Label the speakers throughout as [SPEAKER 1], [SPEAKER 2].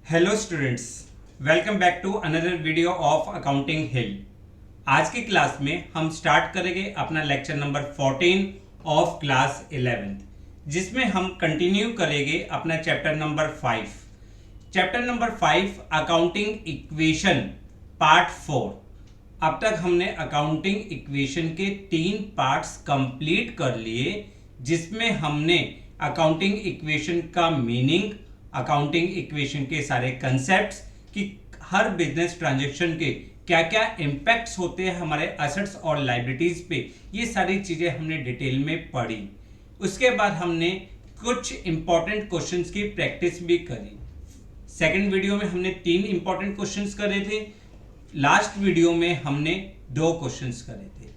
[SPEAKER 1] Hello students, welcome back to another video of accounting hill. आज की class में हम स्टार्ट करेंगे अपना lecture number 14 of class 11th, जिसमें हम कंटिन्यू करेंगे अपना chapter number 5। Chapter number 5 accounting equation part 4। अब तक हमने अकाउंटिंग इक्वेशन के 3 पार्ट्स कंप्लीट कर लिए, जिसमें हमने अकाउंटिंग इक्वेशन का मीनिंग, अकाउंटिंग इक्वेशन के सारे कंसेप्ट्स कि हर बिजनेस ट्रांजैक्शन के क्या क्या इम्पैक्ट्स होते हैं हमारे एसेट्स और लायबिलिटीज पे, ये सारी चीजें हमने डिटेल में पढ़ी। उसके बाद हमने कुछ इंपॉर्टेंट क्वेश्चंस की प्रैक्टिस भी करी। सेकंड वीडियो में हमने 3 इंपॉर्टेंट क्वेश्चंस करे थे, लास्ट वीडियो में हमने 2 क्वेश्चंस करे थे।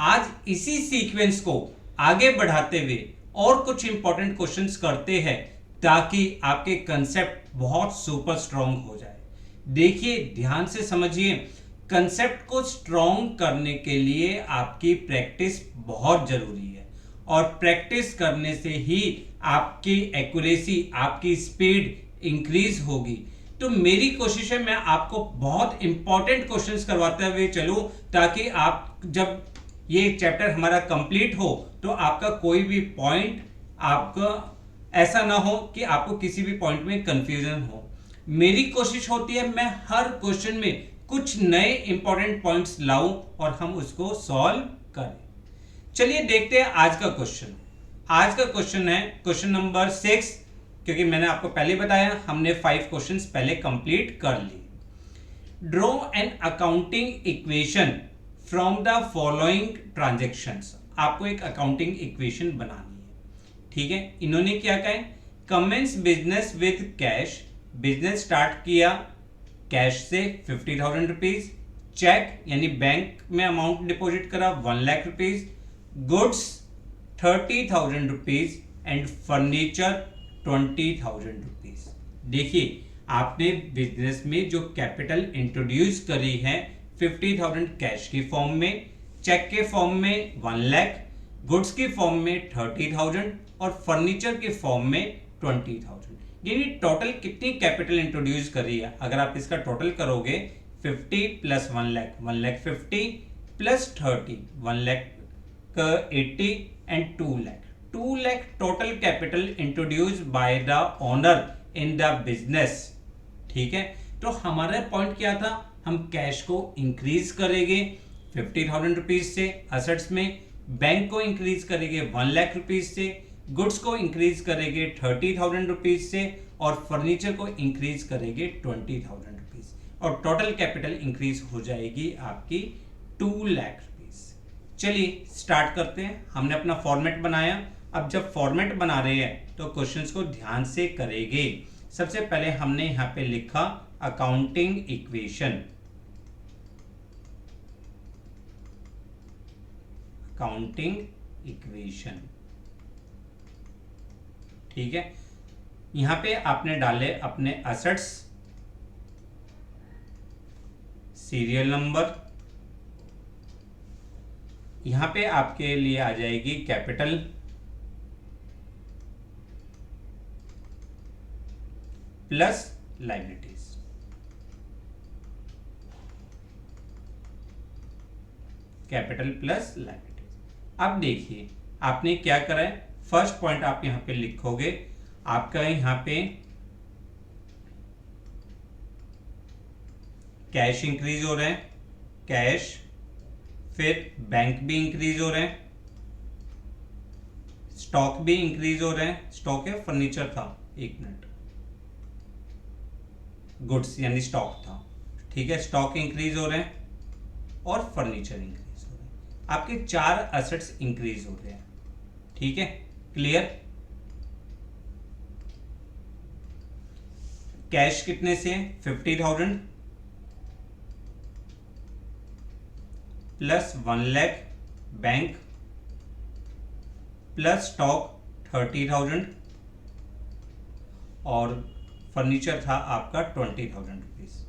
[SPEAKER 1] आज इसी सीक्वेंस को आगे बढ़ाते हुए और कुछ इंपॉर्टेंट क्वेश्चंस करते हैं, ताकि आपके कंसेप्ट बहुत सुपर स्ट्रॉन्ग हो जाए। देखिए, ध्यान से समझिए, कंसेप्ट को स्ट्रॉन्ग करने के लिए आपकी प्रैक्टिस बहुत जरूरी है, और प्रैक्टिस करने से ही आपकी एक्यूरेसी, आपकी स्पीड इंक्रीज होगी। तो मेरी कोशिश है मैं आपको बहुत इंपॉर्टेंट क्वेश्चंस करवाते हुए चलूं, ताकि आप जब ये चैप्टर हमारा कंप्लीट हो तो आपका कोई भी पॉइंट आपका ऐसा ना हो कि आपको किसी भी पॉइंट में कंफ्यूजन हो। मेरी कोशिश होती है मैं हर क्वेश्चन में कुछ नए इंपॉर्टेंट पॉइंट्स लाऊं और हम उसको सॉल्व करें। चलिए देखते हैं आज का क्वेश्चन। आज का क्वेश्चन है क्वेश्चन नंबर 6, क्योंकि मैंने आपको पहले बताया हमने 5 क्वेश्चंस पहले कंप्लीट कर लिए। Draw an accounting equation from the following transactions. आपको एक अकाउंटिंग इक्वेशन बनानी है, ठीक है। इन्होंने क्या कहा, commences business with cash. Business start किया कैश से 50,000 रुपीज, चेक यानी बैंक में अमाउंट डिपॉजिट करा 1 lakh rupees, goods 30,000 rupees and furniture 20,000 rupees. देखिए, आपने बिजनेस में जो कैपिटल इंट्रोड्यूस करी है 50,000 कैश की फॉर्म में, चेक के फॉर्म में 1 लाख, गुड्स की फॉर्म में 30,000 और फर्नीचर के फॉर्म में 20,000। यानी टोटल कितनी कैपिटल इंट्रोड्यूस करी है? अगर आप इसका टोटल करोगे 50 plus 1 lakh, 1 lakh 50 plus 30, 1 lakh 80 and 2 lakh, 2 lakh total capital introduce by the owner in the business, ठीक है। तो हमारा पॉइंट क्या था, हम कैश को इंक्रीज करेंगे 50,000 रुपीज से एसेट्स में, बैंक को इंक्रीज करेंगे 1 लाख रुपीज से, गुड्स को इंक्रीज करेंगे 30,000 रुपीज से, और फर्नीचर को इंक्रीज करेंगे 20,000 रुपीज, और टोटल कैपिटल इंक्रीज हो जाएगी आपकी 2 लाख रुपीज। चलिए स्टार्ट करते हैं। हमने अपना फॉर्मेट बनाया। अब जब फॉर्मेट बना रहे हैं तो क्वेश्चंस को ध्यान से करेंगे। सबसे पहले हमने यहां पे लिखा अकाउंटिंग इक्वेशन, अकाउंटिंग इक्वेशन, ठीक है। यहां पे आपने डाले अपने एसेट्स, सीरियल नंबर, यहां पे आपके लिए आ जाएगी capital, plus liabilities. Capital plus liabilities. अब देखिए आपने क्या करा है, फर्स्ट पॉइंट आप यहां पे लिखोगे, आपका यहां पे कैश इंक्रीज हो रहे हैं, कैश, फिर बैंक भी इंक्रीज हो रहे हैं, स्टॉक भी इंक्रीज हो रहे हैं, स्टॉक है फर्नीचर था, एक मिनट, गुड्स यानी स्टॉक था, ठीक है। स्टॉक इंक्रीज हो रहे हैं और फर्नीचर इंक्रीज हो रहे हैं। आपके 4 एसेट्स इंक्रीज हो रहे हैं, ठीक है, क्लियर। कैश कितने से, 50,000 plus 1 lakh, bank plus stock 30,000 और फर्नीचर था आपका 20,000 rupees.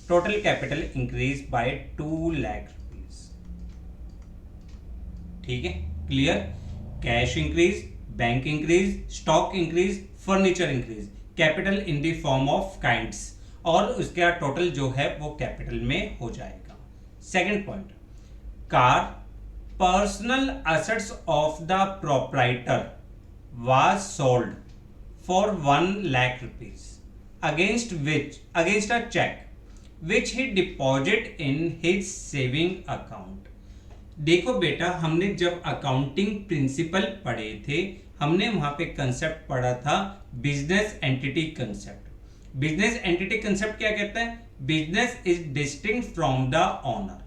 [SPEAKER 1] Total capital increase by 2 lakh rupees, ठीक है, clear. Cash increase, bank increase, stock increase, furniture increase, capital in the form of kinds, और उसका टोटल जो है वो कैपिटल में हो जाएगा। Second point, car personal assets of the proprietor was sold for 1 lakh rupees against a check which he deposited in his saving account। देखो बेटा, हमने जब अकाउंटिंग प्रिंसिपल पढ़े थे, हमने वहां पे कंसेप्ट पढ़ा था business entity concept. Business entity concept क्या कहता है? Business is distinct from the owner,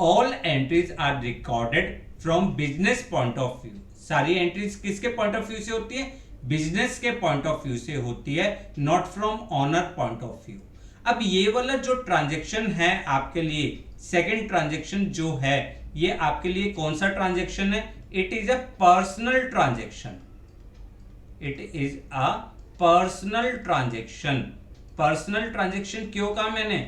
[SPEAKER 1] all entries are recorded from business point of view. सारी एंट्रीज किसके पॉइंट ऑफ व्यू से होती है? बिजनेस के पॉइंट ऑफ व्यू से होती है, not from owner point of view. अब ये वाला जो ट्रांजेक्शन है आपके लिए, सेकंड ट्रांजेक्शन जो है, ये आपके लिए कौन सा ट्रांजेक्शन है? It is a personal transaction. It is a personal transaction. Personal transaction क्यों कहा मैंने?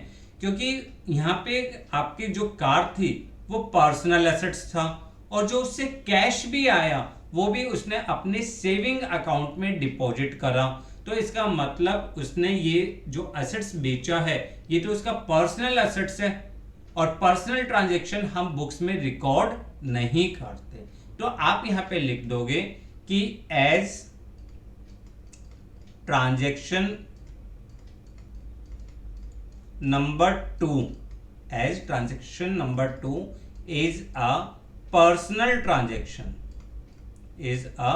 [SPEAKER 1] क्योंकि यहां पे आपकी जो कार थी वो पर्सनल एसेट्स था, और जो उससे कैश भी आया वो भी उसने अपने सेविंग अकाउंट में डिपॉजिट करा। तो इसका मतलब उसने ये जो एसेट्स बेचा है ये तो उसका पर्सनल एसेट्स है, और पर्सनल ट्रांजैक्शन हम बुक्स में रिकॉर्ड नहीं करते। तो आप यहां पे लिख दोगे कि as transaction number 2, as transaction number 2 is a personal transaction, is a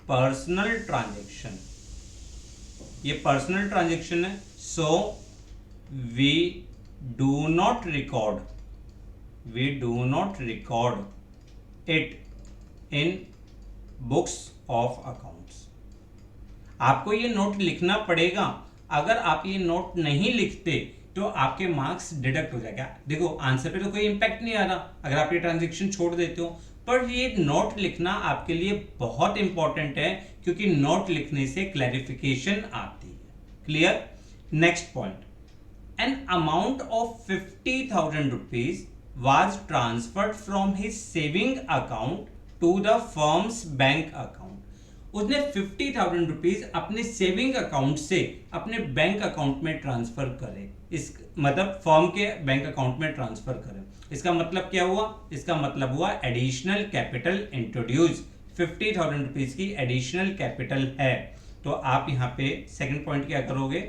[SPEAKER 1] personal transaction. ये पर्सनल ट्रांजैक्शन है, so we do not record it in books of accounts. आपको ये नोट लिखना पड़ेगा। अगर आप ये नोट नहीं लिखते तो आपके मार्क्स डिडक्ट हो जाएगा। देखो, आंसर पे तो कोई इंपैक्ट नहीं आ रहा अगर आप ये ट्रांजैक्शन छोड़ देते हो, पर ये नोट लिखना आपके लिए बहुत इंपॉर्टेंट है, क्योंकि नोट लिखने से क्लैरिफिकेशन आती है। Clear? Next point, an amount of 50,000 rupees was transferred from his saving account to the firm's bank account। उसने 50,000 रुपीज अपने सेविंग अकाउंट से अपने बैंक अकाउंट में ट्रांसफर करे, इस मतलब फर्म के बैंक अकाउंट में ट्रांसफर करे। इसका मतलब क्या हुआ? इसका मतलब हुआ एडिशनल कैपिटल इंट्रोड्यूस। 50,000 रुपीज की एडिशनल कैपिटल है, तो आप यहाँ पे सेकंड पॉइंट क्या करोगे?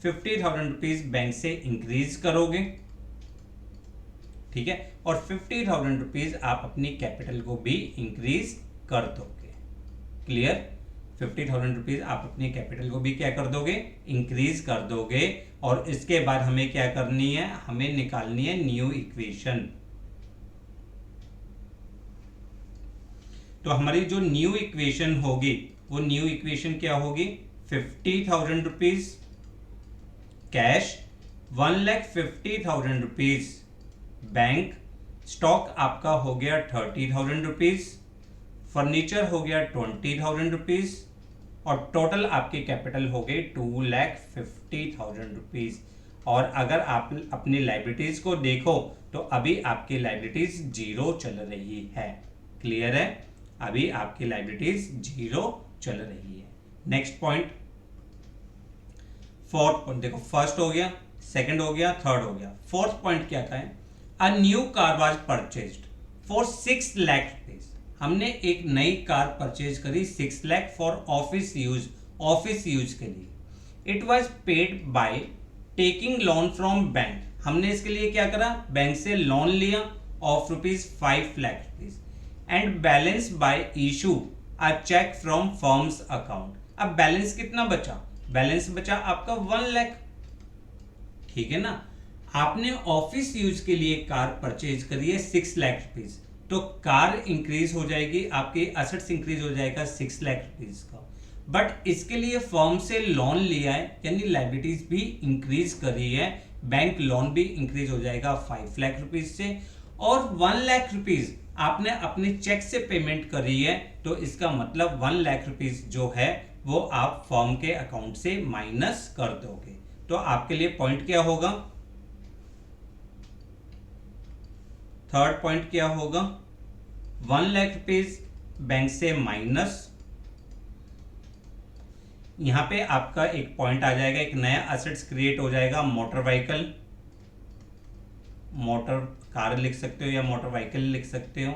[SPEAKER 1] 50,000 रुपीज बैंक से इंक्रीज करोगे, ठीक है, और 50,000 रुपीज आप अपनी कैपिटल को भी इंक्रीज कर दोगे। क्लियर? 50,000 रुपीज आप अपनी कैपिटल को भी क्या कर दोगे? इंक्रीज कर दोगे। और इसके बाद हमें क्या करनी है? हमें निकालनी है न्यू इक्वेशन। तो हमारी जो न्यू इक्वेशन होगी वो न्यू इक्वेशन क्या होगी? 50,000 rupees cash, 1,50,000 rupees bank, stock आपका हो गया 30,000 रुपीज, फर्नीचर हो गया 20,000 रुपीज, और टोटल आपकी कैपिटल हो गई 2,50,000 रुपीज। और अगर आप अपनी लाइबिलिटीज को देखो तो अभी आपकी लाइबिलिटीज जीरो चल रही है। क्लियर है? अभी आपकी लाइबिलिटीज जीरो चल रही है। नेक्स्ट पॉइंट, फोर्थ पॉइंट देखो, फर्स्ट हो गया, सेकंड हो गया, थर्ड हो गया। फोर्थ पॉइंट क्या था? A new car was purchased for 6 lakh rupees. हमने एक नई कार परचेज करी 6 लाख फॉर ऑफिस यूज के लिए। It was paid by taking loan from bank. हमने इसके लिए क्या करा? बैंक से लोन लिया of ₹5 lakh and balance by issue a cheque from firm's account. अब बैलेंस कितना बचा? बैलेंस बचा आपका 1 लाख। ठीक है ना? आपने ऑफिस यूज के लिए कार परचेज करी है 6 लाख रुपीज, तो कार इंक्रीज हो जाएगी, आपके एसेट्स इंक्रीज हो जाएगा 6 लाख रुपीज का। बट इसके लिए फर्म से लोन लिया है, यानी लाइबिलिटीज भी इंक्रीज करी है, बैंक लोन भी इंक्रीज हो जाएगा 5 लाख रुपीज से, और 1 लाख रुपीज आपने अपने चेक से पेमेंट करी है, तो इसका मतलब 1 लाख रुपीज जो है वो आप फर्म के अकाउंट से माइनस कर दोगे। तो आपके लिए पॉइंट क्या होगा? थर्ड पॉइंट क्या होगा? 1 लाख रुपीज बैंक से माइनस यहाँ पे आपका एक पॉइंट आ जाएगा, एक नया असेट्स क्रिएट हो जाएगा, मोटर व्हीकल, मोटर कार लिख सकते हो या मोटर व्हीकल लिख सकते हो।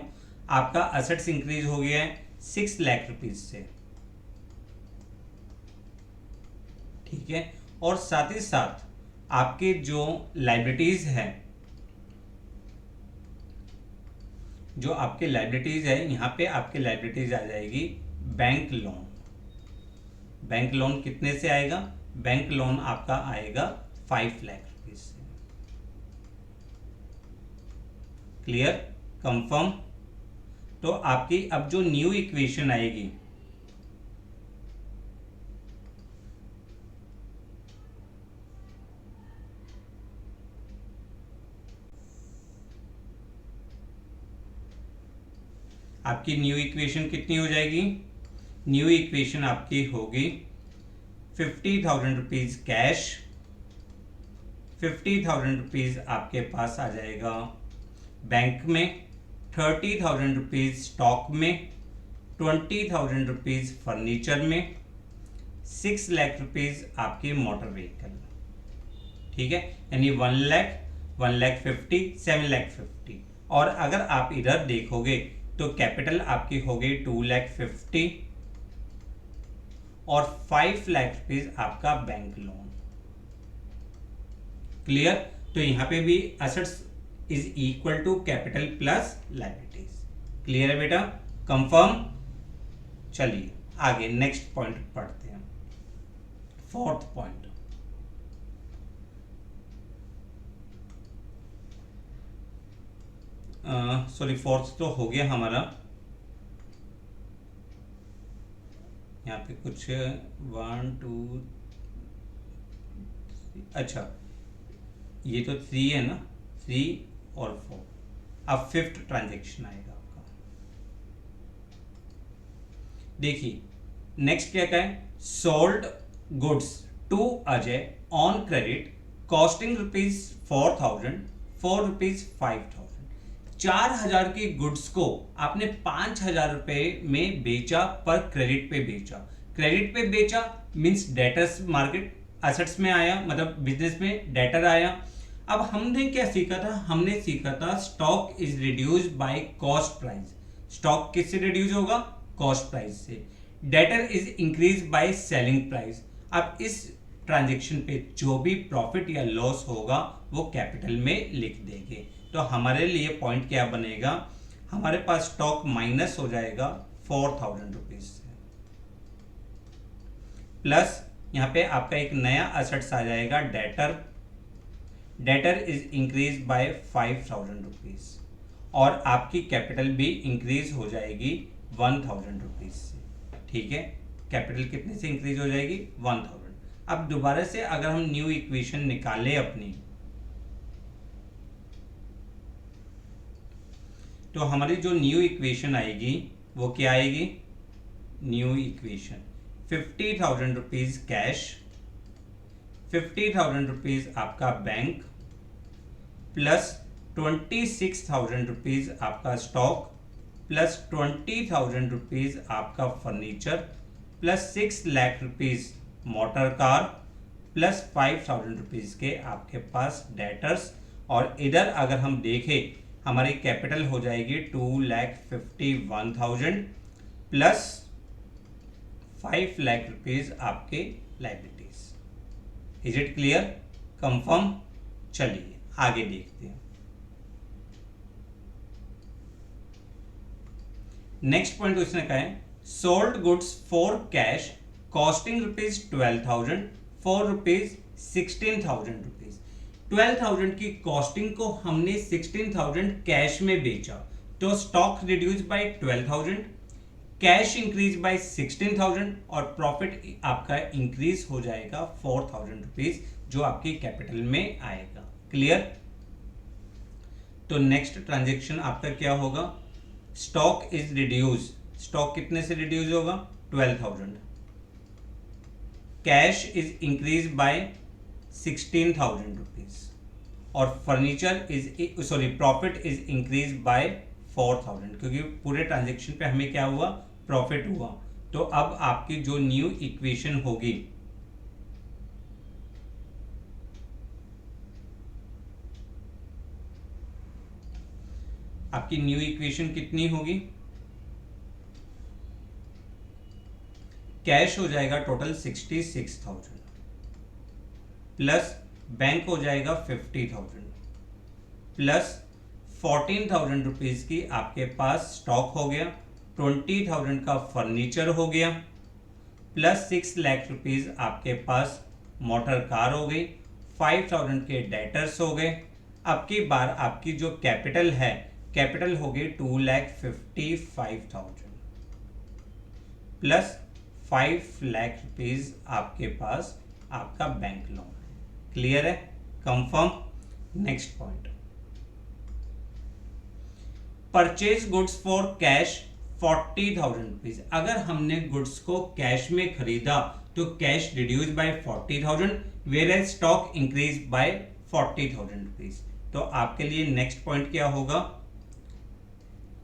[SPEAKER 1] आपका असेट्स इंक्रीज हो गया है 6 लाख रुपीज से, ठीक है। और साथ ही साथ आपके जो लाइबिलिटीज है, जो आपके लाइबिलिटीज है, यहाँ पे आपके लाइबिलिटीज आ जाएगी बैंक लोन। बैंक लोन कितने से आएगा? बैंक लोन आपका आएगा 5 लाख रुपीज से। क्लियर? कंफर्म? तो आपकी अब जो न्यू इक्वेशन आएगी, आपकी न्यू इक्वेशन कितनी हो जाएगी? न्यू इक्वेशन आपकी होगी 50,000 रुपीज कैश, 50,000 रुपीज आपके पास आ जाएगा बैंक में, 30,000 रुपीज स्टॉक में, 20,000 रुपीज फर्नीचर में, 6 लाख रुपीज आपकी मोटर व्हीकल, ठीक है। यानी 1 लाख, 1,50,000, 7,50,000। और अगर आप इधर देखोगे तो कैपिटल आपकी हो गई 2,50,000 और 5 लाख रुपीज आपका बैंक लोन। क्लियर? तो यहां पे भी assets is equal to capital plus liabilities. Clear है बेटा? कंफर्म? चलिए आगे नेक्स्ट पॉइंट पढ़ते हैं, फोर्थ पॉइंट। सॉरी, फोर्थ तो हो गया हमारा। यहाँ पे कुछ 1 2, अच्छा ये तो 3 है ना, 3 और 4। अब 5th ट्रांजेक्शन आएगा आपका। देखिए नेक्स्ट क्या है, sold goods to Ajay on credit costing ₹4,000 for ₹5,000। 4,000 के गुड्स को आपने 5,000 रुपए में बेचा, पर क्रेडिट पे बेचा। क्रेडिट पे बेचा मींस डेटर्स मार्केट असेट्स में आया, मतलब बिजनेस में डेटर आया। अब हमने क्या सीखा था? हमने सीखा था stock is reduced by cost price. Stock किससे रिड्यूस होगा? कॉस्ट प्राइस से। Debtor is increase by selling price. अब इस ट्रांजेक्शन पे जो भी प्रॉफिट या लॉस होगा वो कैपिटल में लिख देंगे। तो हमारे लिए पॉइंट क्या बनेगा? हमारे पास स्टॉक माइनस हो जाएगा 4,000 रुपीज से, प्लस यहाँ पे आपका एक नया असेट्स आ जाएगा debtor. Debtor is increase bye 5,000 rupees और आपकी कैपिटल भी इंक्रीज हो जाएगी 1,000 रुपीज से, ठीक है। कैपिटल कितने से इंक्रीज हो जाएगी? 1,000। अब दोबारा से अगर हम न्यू इक्वेशन निकालें अपनी, तो हमारी जो न्यू इक्वेशन आएगी वो क्या आएगी? New equation 50,000 rupees cash, 50,000 rupees आपका बैंक, प्लस 26,000 रुपीज आपका स्टॉक, प्लस 20,000 रुपीज आपका furniture, plus 6 lakh rupees motor car, plus 5,000 rupees के आपके पास डेटर्स। और इधर अगर हम देखें हमारी कैपिटल हो जाएगी 2,51,000 प्लस 5 लाख रुपीज आपके liabilities. Is it clear? Confirm? चलिए आगे देखते हैं। नेक्स्ट पॉइंट उसने कहा है sold goods for cash costing ₹12,000 for ₹16,000 rupees. 12,000 की कॉस्टिंग को हमने 16,000 कैश में बेचा, तो stock reduce by 12,000, cash increase by 16,000 और प्रॉफिट आपका इंक्रीज हो जाएगा 4,000 रुपीज, जो आपकी कैपिटल में आएगा। क्लियर? तो नेक्स्ट ट्रांजेक्शन आपका क्या होगा? Stock is reduce. स्टॉक कितने से रिड्यूस होगा? 12,000। Cash is increase by 16,000 rupees और furniture is profit is increase by 4,000, क्योंकि पूरे ट्रांजेक्शन पे हमें क्या हुआ? प्रॉफिट हुआ। तो अब आपकी जो न्यू इक्वेशन होगी, आपकी न्यू इक्वेशन कितनी होगी? कैश हो जाएगा टोटल 66,000 प्लस बैंक हो जाएगा 50,000 प्लस 14,000 रुपीज की आपके पास स्टॉक हो गया, 20,000 का फर्नीचर हो गया, प्लस 6 लाख रुपीज आपके पास मोटर कार हो गई, 5,000 के डेटर्स हो गए। अब की बार आपकी जो कैपिटल है, कैपिटल हो गई 2,55,000 प्लस 5 लाख रुपीज आपके पास आपका बैंक लोन। क्लियर है? Confirm. Next point, purchase goods for cash 40,000 rupees. अगर हमने गुड्स को कैश में खरीदा तो cash reduce by 40,000, where as stock increase by 40,000 rupees. तो आपके लिए नेक्स्ट पॉइंट क्या होगा?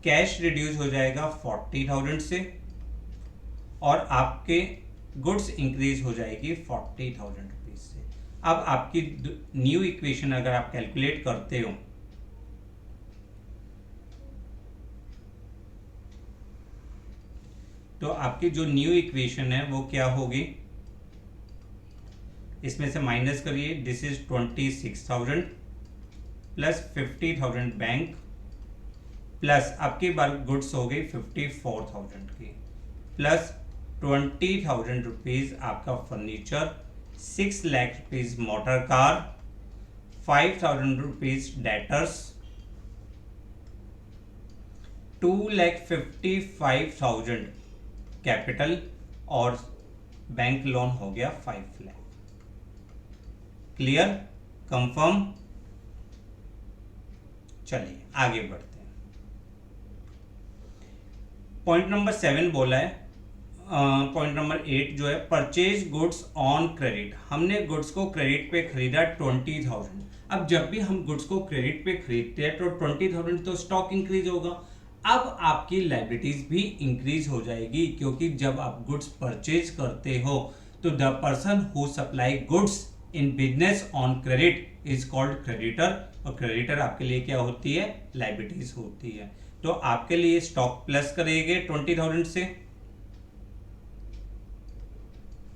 [SPEAKER 1] कैश रिड्यूस हो जाएगा 40,000 से और आपके गुड्स इंक्रीज हो जाएगी 40,000 रुपीज से। अब आपकी न्यू इक्वेशन अगर आप कैलकुलेट करते हो तो आपकी जो न्यू इक्वेशन है वो क्या होगी? इसमें से माइनस करिए, this is 26,000 plus 50,000 bank plus आपकी बार गुड्स हो गई 54,000 की प्लस 20,000 रुपीज आपका furniture, 6 lakh rupees motor car, 5,000 rupees debtors, 2,55,000 capital और बैंक लोन हो गया 5 लाख। क्लियर? कंफर्म। चलिए आगे बढ़ते हैं। पॉइंट नंबर 7 बोला है, पॉइंट नंबर 8 जो है परचेज गुड्स ऑन क्रेडिट। हमने गुड्स को क्रेडिट पे खरीदा 20,000। अब जब भी हम गुड्स को क्रेडिट पे खरीदते हैं तो 20,000 तो स्टॉक इंक्रीज होगा। अब आपकी लायबिलिटीज भी इंक्रीज हो जाएगी, क्योंकि जब आप गुड्स परचेज करते हो तो the person who supply goods in business on credit is called creditor, और क्रेडिटर आपके लिए क्या होती है? लायबिलिटीज होती है। तो आपके लिए स्टॉक प्लस करेंगे 20,000 से,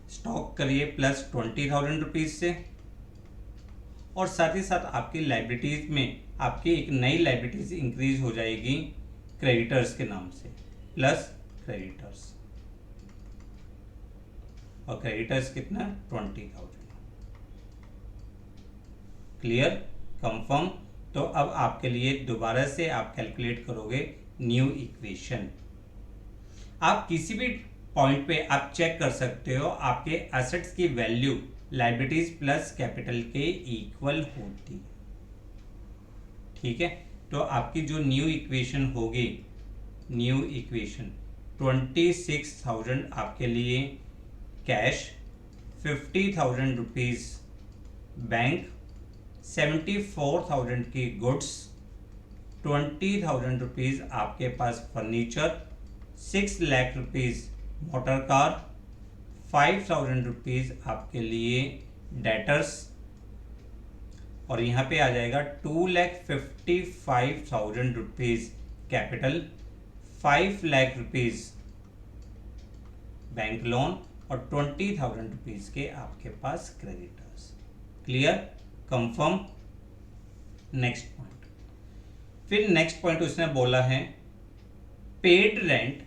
[SPEAKER 1] स्टॉक करिए प्लस 20,000 रुपीज से, और साथ ही साथ आपकी लायबिलिटीज में आपकी एक नई लायबिलिटीज इंक्रीज हो जाएगी क्रेडिटर्स के नाम से, प्लस क्रेडिटर्स, और क्रेडिटर्स कितना? 20,000। क्लियर? कंफर्म। तो अब आपके लिए दोबारा से आप कैलकुलेट करोगे न्यू इक्वेशन। आप किसी भी पॉइंट पे आप चेक कर सकते हो आपके एसेट्स की वैल्यू लायबिलिटीज प्लस कैपिटल के इक्वल होती है। ठीक है? तो आपकी जो न्यू इक्वेशन होगी, न्यू इक्वेशन 26,000 आपके लिए कैश, 50,000 रुपीज बैंक, 74,000 की गुड्स, 20,000 रुपीज आपके पास furniture, 6 lakh rupees motor car, 5,000 rupees आपके लिए डेटर्स, और यहाँ पे आ जाएगा 2,55,000 rupees capital, 5 lakh rupees bank loan, और 20,000 रुपीज के आपके पास creditors. Clear? Confirm. Next point, फिर नेक्स्ट पॉइंट उसने बोला है paid rent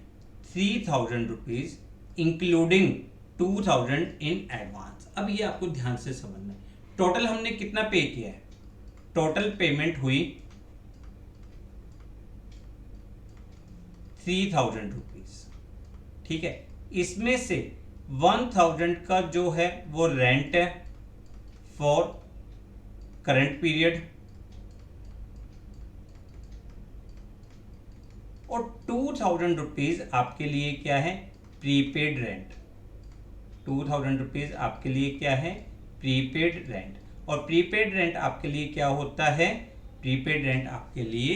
[SPEAKER 1] 3,000 rupees including 2,000 in advance. अब ये आपको ध्यान से समझना है, टोटल हमने कितना पे किया है? टोटल पेमेंट हुई 3,000 रुपीज। ठीक है? इसमें से 1,000 का जो है वो रेंट है फॉर करंट पीरियड, और 2,000 रुपीज आपके लिए क्या है? Prepaid rent. 2,000 रुपीज आपके लिए क्या है? Prepaid rent. और प्रीपेड रेंट आपके लिए क्या होता है? प्रीपेड रेंट आपके लिए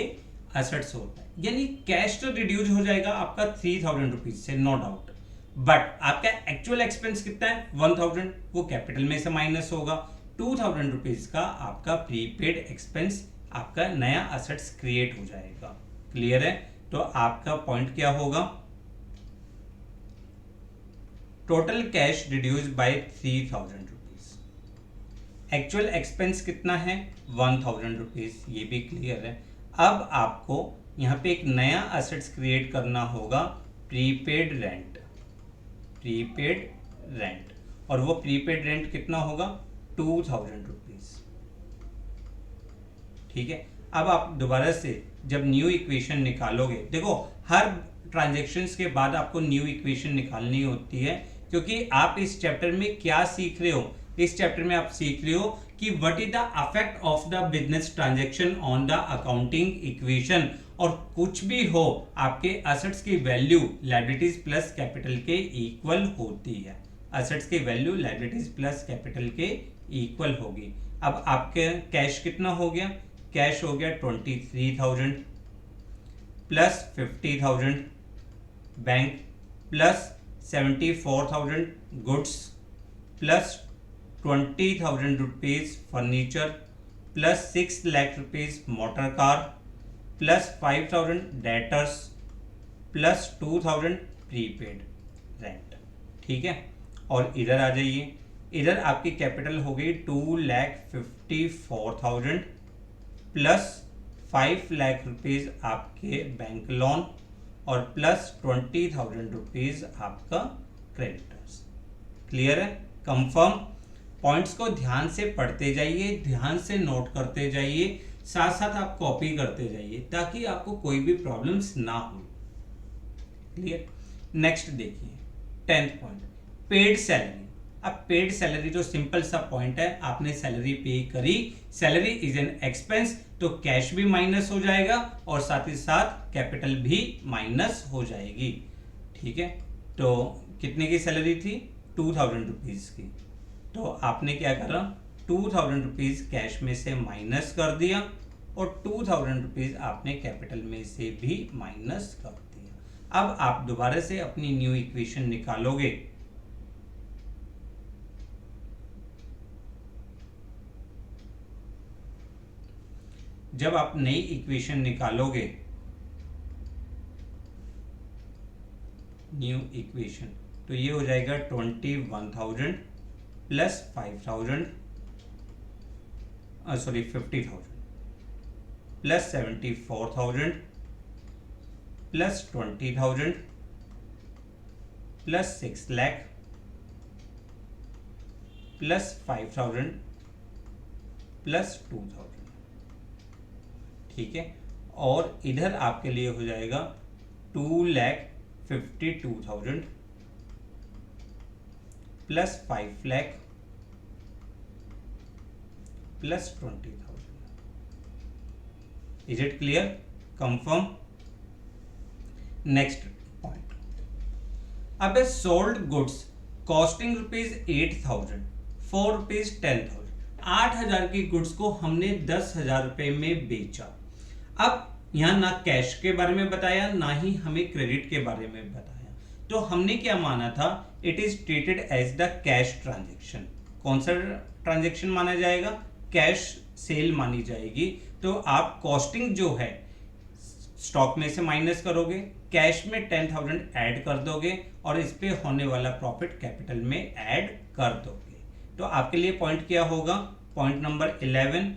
[SPEAKER 1] एसेट्स होता है। यानी कैश तो रिड्यूस हो जाएगा आपका 3,000 रुपीज से, नो डाउट, बट आपका एक्चुअल एक्सपेंस कितना है 1000, वो कैपिटल में से माइनस होगा। 2000 रुपीज का आपका प्रीपेड एक्सपेंस आपका नया असेट्स क्रिएट हो जाएगा। क्लियर है? तो आपका पॉइंट क्या होगा, total cash reduce bye 3000 rupees. Actual expense कितना है 1000 रुपीज, ये भी क्लियर है। अब आपको यहाँ पे एक नया असेट्स क्रिएट करना होगा, प्रीपेड रेंट। प्रीपेड रेंट, और वो प्रीपेड रेंट कितना होगा 2000 रुपीज। ठीक है, अब आप दोबारा से जब न्यू इक्वेशन निकालोगे, देखो हर ट्रांजैक्शंस के बाद आपको न्यू इक्वेशन निकालनी होती है, क्योंकि आप इस चैप्टर में क्या सीख रहे हो, इस चैप्टर में आप सीख रहे हो कि what is the affect of the business transaction on the accounting equation. और कुछ भी हो, आपके असेट्स की वैल्यू लायबिलिटीज प्लस कैपिटल के इक्वल होती है। असेट्स की वैल्यू लायबिलिटीज प्लस कैपिटल के इक्वल होगी। अब आपके कैश कितना हो गया, कैश हो गया 23,000 plus 50,000 bank plus 74,000 goods plus 20,000 rupees furniture plus 6 lakh rupees motor car plus 5,000 debtors plus 2,000 prepaid rent. ठीक है, और इधर आ जाइए, इधर आपकी कैपिटल हो गई 2,54,000 प्लस 5 लाख रुपीज आपके बैंक लोन और प्लस 20,000 रुपीज आपका क्रेडिटर्स। क्लियर है? कंफर्म। पॉइंट्स को ध्यान से पढ़ते जाइए, ध्यान से नोट करते जाइए, साथ साथ आप कॉपी करते जाइए ताकि आपको कोई भी प्रॉब्लम्स ना हो। क्लियर? नेक्स्ट देखिए 10th पॉइंट, पेड सैलरी। अब पेड सैलरी जो सिंपल सा पॉइंट है, आपने सैलरी पे करी, सैलरी इज एन एक्सपेंस, तो कैश भी माइनस हो जाएगा और साथ ही साथ कैपिटल भी माइनस हो जाएगी। ठीक है, तो कितने की सैलरी थी 2000 रुपीज की, तो आपने क्या करा 2000 रुपीज कैश में से माइनस कर दिया और 2000 रुपीज आपने कैपिटल में से भी माइनस कर दिया। अब आप दोबारा से अपनी न्यू इक्वेशन निकालोगे, जब आप नई इक्वेशन निकालोगे, न्यू इक्वेशन, तो ये हो जाएगा 21,000 plus 5,000 sorry 50,000 plus 74,000 plus 20,000 plus 6 lakh plus 5,000 plus 2,000। ठीक है, और इधर आपके लिए हो जाएगा 2,52,000 plus 5 lakh plus 20,000। Is it clear? Confirm. Next point, अब सोल्ड गुड्स कॉस्टिंग ₹8,000 ₹10,000, 8,000 की गुड्स को हमने 10,000 रुपए में बेचा। अब यहां ना कैश के बारे में बताया, ना ही हमें क्रेडिट के बारे में बताया, तो हमने क्या माना था, it is treated as the cash transaction. कौन सा ट्रांजेक्शन माना जाएगा, कैश सेल मानी जाएगी। तो आप कॉस्टिंग जो है स्टॉक में से माइनस करोगे, कैश में 10,000 ऐड कर दोगे और इस पे होने वाला प्रॉफिट कैपिटल में ऐड कर दोगे। तो आपके लिए पॉइंट क्या होगा, point number 11,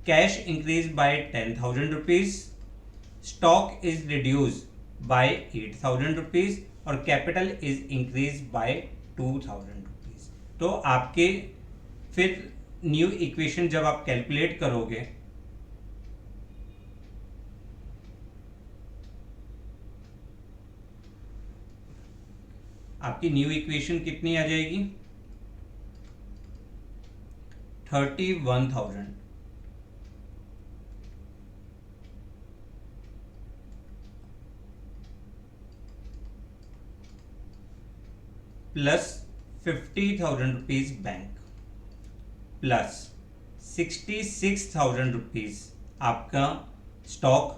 [SPEAKER 1] cash increase by 10,000 rupees, stock is reduce by 8,000 rupees और capital is increase by 2,000 rupees. तो आपके फिर न्यू इक्वेशन जब आप कैलकुलेट करोगे, आपकी न्यू इक्वेशन कितनी आ जाएगी 31,000 plus 50,000 rupees bank plus 66,000 rupees आपका स्टॉक,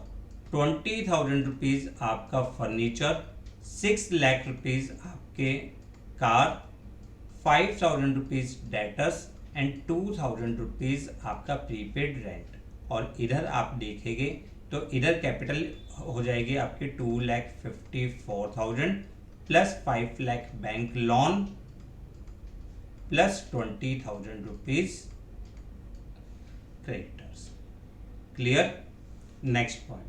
[SPEAKER 1] 20,000 रुपीज आपका फर्नीचर, 6 लाख रुपीज आपके आपके car, 5,000 rupees debtors and 2,000 rupees आपका प्रीपेड रेंट। और इधर आप देखेंगे तो इधर कैपिटल हो जाएगी आपकी 2,54,000 plus 5 lakh bank loan plus 20,000 rupees creditors. Clear. Next point,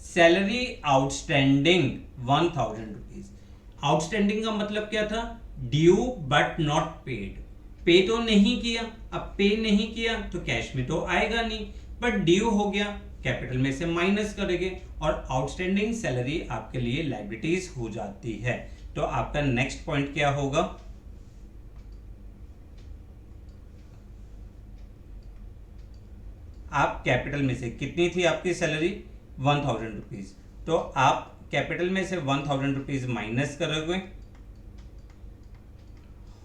[SPEAKER 1] salary outstanding 1,000 rupees. Outstanding का मतलब क्या था? Due but not paid. पे तो नहीं किया, अब पे नहीं किया तो कैश में तो आएगा नहीं, बट ड्यू हो गया, कैपिटल में से माइनस करेंगे और आउटस्टैंडिंग सैलरी आपके लिए लायबिलिटीज हो जाती है। तो आपका नेक्स्ट पॉइंट क्या होगा? आप कैपिटल में से कितनी थी आपकी सैलरी? 1,000 रुपीज। तो आप कैपिटल में से 1,000 रुपीज माइनस करोगे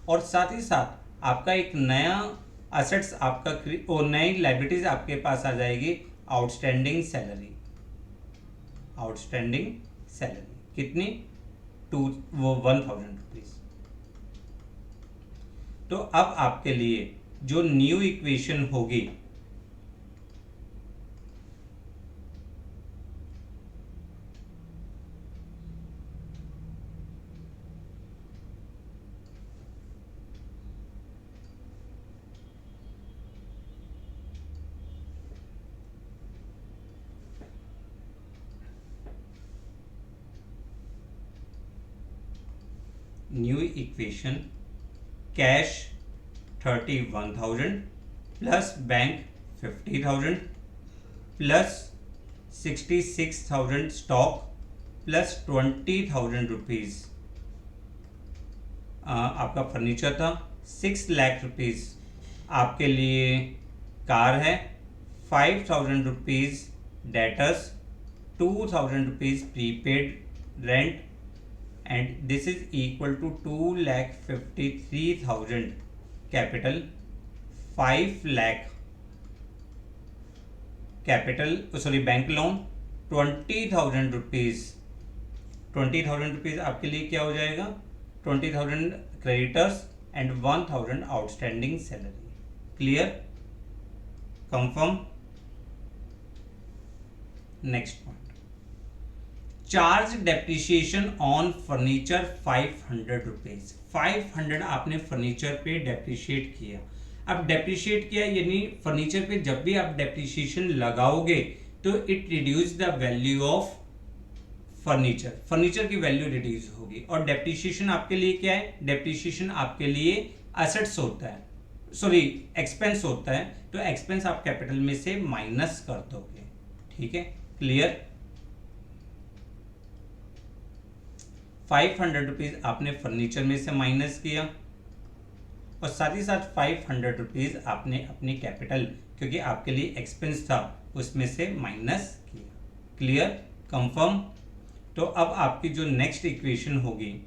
[SPEAKER 1] और साथ ही साथ आपका एक नया असेट्स आपका और नई लायबिलिटीज आपके पास आ जाएगी, आउटस्टैंडिंग सैलरी। आउटस्टैंडिंग सैलरी कितनी? 1,000 रुपीज। तो अब आपके लिए जो न्यू इक्वेशन होगी, new equation cash 31,000 plus bank 50,000 plus 66,000 stock plus 20,000 rupees आपका फर्नीचर था। 6 लाख रुपीज आपके लिए कार है, 5,000 rupees debtors, 2,000 rupees prepaid rent and this is equal to 2,53,000 capital, 5 lakh capital bank loan, 20,000 rupees. 20,000 rupees आपके लिए क्या हो जाएगा? 20,000 creditors and 1,000 outstanding salary. Clear, confirm. Next point, charge depreciation on furniture 500 rupees. 500 आपने furniture पे depreciate किया। अब depreciate किया यानी फर्नीचर पे जब भी आप डेप्रिसिएशन लगाओगे तो it reduce the value of furniture, furniture की वैल्यू रिड्यूस होगी। और डेप्रिसिएशन आपके लिए क्या है? डेप्रिसिएशन आपके लिए एसेट्स होता है, सॉरी एक्सपेंस होता है। तो एक्सपेंस आप कैपिटल में से माइनस कर दोगे। ठीक है, क्लियर। 500 रुपीज आपने फर्नीचर में से माइनस किया और साथ ही साथ 500 रुपीज आपने अपनी कैपिटल, क्योंकि आपके लिए एक्सपेंस था, उसमें से माइनस किया। Clear, confirm. तो अब आपकी जो नेक्स्ट इक्वेशन होगी,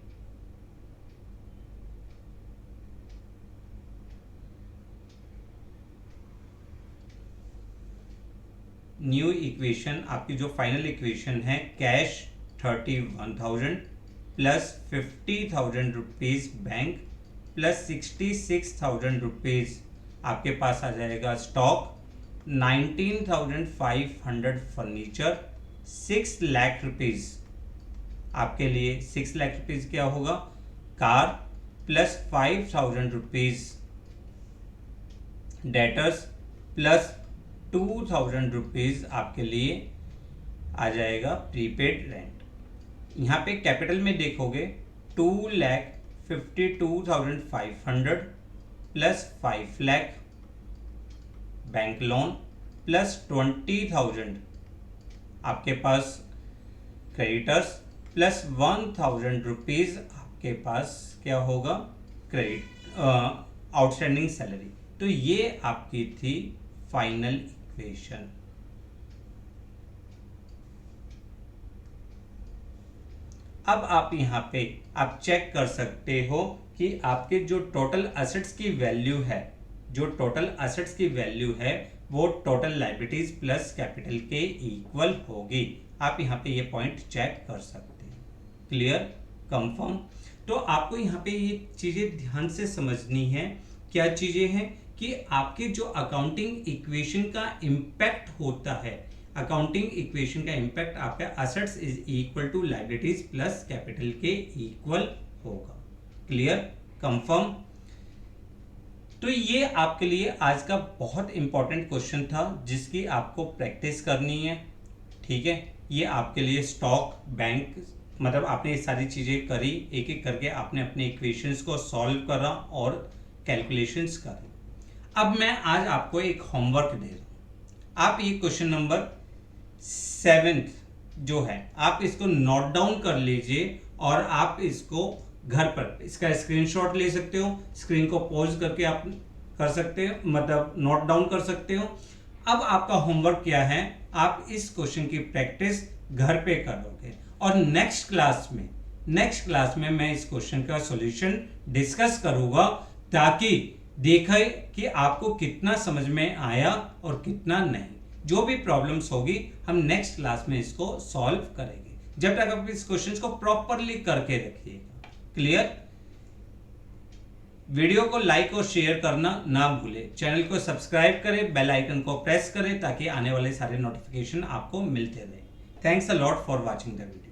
[SPEAKER 1] न्यू इक्वेशन आपकी जो फाइनल इक्वेशन है, cash 31,000 plus 50,000 rupees bank plus 66,000 rupees आपके पास आ जाएगा स्टॉक, 19,500 फर्नीचर, 6 लाख रुपीज आपके लिए 6 लाख रुपीज क्या होगा? Car plus 5,000 rupees debtors plus 2,000 rupees आपके लिए आ जाएगा प्रीपेड रेंट। यहाँ पे कैपिटल में देखोगे 2,52,500 plus 5 lakh bank loan plus 20,000 आपके पास क्रेडिटर्स प्लस 1,000 रुपीज आपके पास क्या होगा? Credit outstanding salary. तो ये आपकी थी फाइनल इक्वेशन। अब आप यहाँ पे आप चेक कर सकते हो कि आपके जो टोटल एसेट्स की वैल्यू है, जो टोटल एसेट्स की वैल्यू है वो टोटल लायबिलिटीज प्लस कैपिटल के इक्वल होगी। आप यहाँ पे ये पॉइंट चेक कर सकते हैं। Clear, confirm. तो आपको यहाँ पे ये चीजें ध्यान से समझनी है। क्या चीजें हैं कि आपके जो अकाउंटिंग इक्वेशन का इंपैक्ट होता है, अकाउंटिंग इक्वेशन का इंपैक्ट आपका assets is equal to liabilities plus capital के इक्वल होगा। Clear, confirm. तो ये आपके लिए आज का बहुत इंपॉर्टेंट क्वेश्चन था जिसकी आपको प्रैक्टिस करनी है। ठीक है, ये आपके लिए स्टॉक, बैंक, मतलब आपने ये सारी चीजें करी, एक एक करके आपने अपने इक्वेशंस को सॉल्व करा और कैलकुलेशंस करी। अब मैं आज आपको एक होमवर्क दे रहा हूं। आप ये क्वेश्चन नंबर 7 जो है आप इसको नोट डाउन कर लीजिए और आप इसको घर पर इसका स्क्रीनशॉट ले सकते हो, स्क्रीन को पॉज करके आप कर सकते हो, मतलब नोट डाउन कर सकते हो। अब आपका होमवर्क क्या है, आप इस क्वेश्चन की प्रैक्टिस घर पे करोगे और नेक्स्ट क्लास में मैं इस क्वेश्चन का सॉल्यूशन डिस्कस करूंगा ताकि देखे कि आपको कितना समझ में आया और कितना नहीं। जो भी प्रॉब्लम्स होगी हम नेक्स्ट क्लास में इसको सॉल्व करेंगे। जब तक आप इस क्वेश्चन को प्रॉपरली करके रखिएगा। क्लियर। वीडियो को लाइक और शेयर करना ना भूलें, चैनल को सब्सक्राइब करें, बेल आइकन को प्रेस करें ताकि आने वाले सारे नोटिफिकेशन आपको मिलते रहे। Thanks a lot for watching the video.